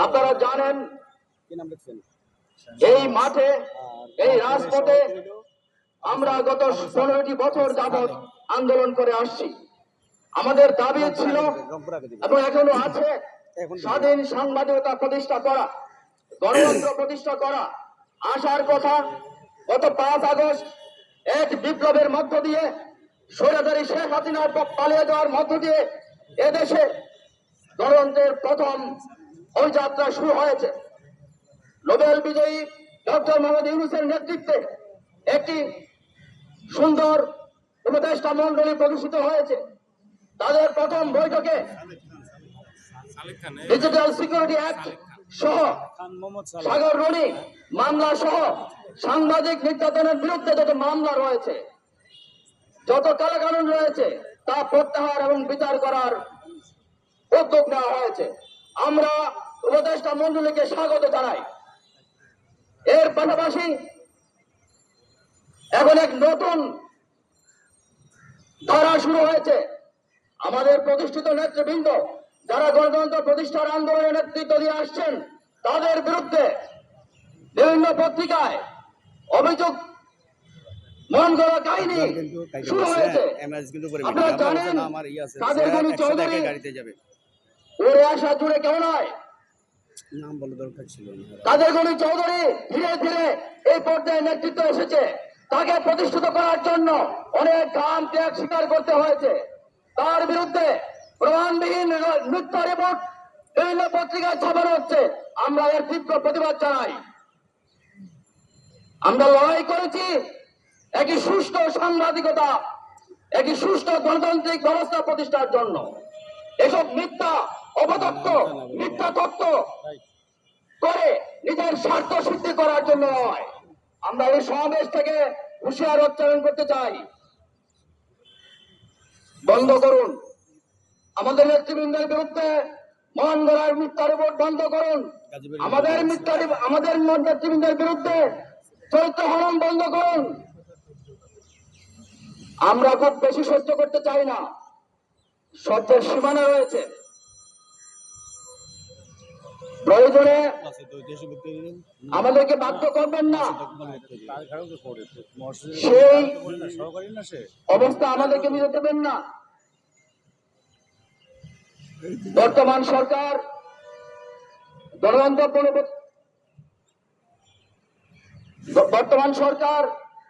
আপনারা জানেন এই মাঠে এই রাজপথে আমরা গত 15টি বছর যাবৎ আন্দোলন করে আসছি। আমাদের দাবি ছিল এবং এখনো আছে স্বাধীন সাংবাদিকতা প্রতিষ্ঠা করা, গণতন্ত্র প্রতিষ্ঠা করা। আসার কথা গত 5 আগস্ট এক বিপ্লবের মধ্য দিয়ে স্বৈরাচারী শেখ হাসিনার পালিয়ে যাওয়ার মধ্য দিয়ে এদেশে গণতন্ত্রের প্রথম ওই যাত্রা শুরু হয়েছে। নোবেল বিজয়ী ডক্টর মোহাম্মদ ইউনূসের নেতৃত্বে একটি সুন্দর উপদেষ্টা মন্ডলী প্রতিষ্ঠিত হয়েছে। তাদের প্রথম বৈঠকে ডিজিটাল সিকিউরিটি অ্যাক্ট সহ সাগর রনি মামলা সহ সাংবাদিক নির্যাতনের বিরুদ্ধে যত মামলা রয়েছে, যত কালাকানুন রয়েছে তা প্রত্যাহার এবং বিচার করার উদ্যোগ নেওয়া হয়েছে। আমরা উপদেষ্টা মন্ডলীকে স্বাগত জানাই। এর পাশাপাশি এখন এক নতুন ধারা শুরু হয়েছে। আমাদের প্রতিষ্ঠিত নেতৃবৃন্দ যারা গণতন্ত্র প্রতিষ্ঠার আন্দোলনে নেতৃত্ব দিয়ে আসছেন তাদের বিরুদ্ধে বিভিন্ন পত্রিকায় অভিযোগ মন গড়া কাহিনী শুরু হয়েছে। আপনারা জানেন কাদের গনি চৌধুরী ওরে আসা জুড়ে কেউ নয়, কাদের গনি চৌধুরী ধীরে ধীরে এই পর্যায়ে নেতৃত্ব এসেছে। তাকে প্রতিষ্ঠিত করার জন্য অনেক ঘাম ত্যাগ স্বীকার করতে হয়েছে। তার বিরুদ্ধে প্রমাণবিহীন মিথ্যা রিপোর্ট বিভিন্ন পত্রিকায় ছাপানো হচ্ছে। আমরা এর তীব্র প্রতিবাদ জানাই। আমরা লড়াই করেছি একটি সুষ্ঠু সাংবাদিকতা, একটি সুষ্ঠু গণতান্ত্রিক ব্যবস্থা প্রতিষ্ঠার জন্য। এসব মিথ্যা অপতথ্য, মিথ্যা তথ্য করে নিজের স্বার্থ সিদ্ধি করার জন্য নয়। আমরা এই সমাবেশ থেকে হুঁশিয়ার উচ্চারণ করতে চাই, বন্ধ করুন। আমাদের নেতৃবৃন্দের বিরুদ্ধে মন গড়ার মিথ্যা রিপোর্ট বন্ধ করুন। আমাদের নেতৃবৃন্দের বিরুদ্ধে চরিত্র হনন বন্ধ করুন। আমরা খুব বেশি সহ্য করতে চাই না, সহ্যের সীমানা রয়েছে। প্রয়োজনে আমাদেরকে বাধ্য করবেন না, সেই অবস্থা আমাদেরকে নিতে দেবেন না। বর্তমান সরকার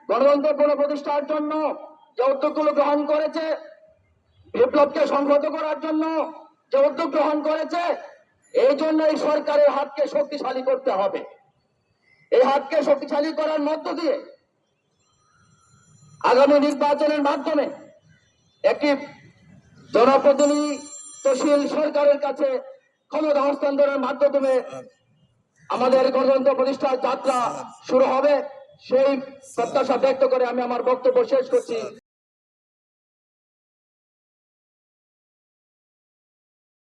গণতন্ত্র পুনঃপ্রতিষ্ঠার জন্য যে উদ্যোগগুলো গ্রহণ করেছে, বিপ্লবকে সংহত করার জন্য যে উদ্যোগ গ্রহণ করেছে, এই জন্য এই সরকারের হাতকে শক্তিশালী করতে হবে। এই হাতকে শক্তিশালী করার মধ্য দিয়ে আগামী নির্বাচনের মাধ্যমে একটি জনপ্রতিনিধিত্বশীল সরকারের কাছে ক্ষমতা হস্তান্তরের মাধ্যমে আমাদের গণতন্ত্র প্রতিষ্ঠার যাত্রা শুরু হবে। সেই প্রত্যাশা ব্যক্ত করে আমি আমার বক্তব্য শেষ করছি।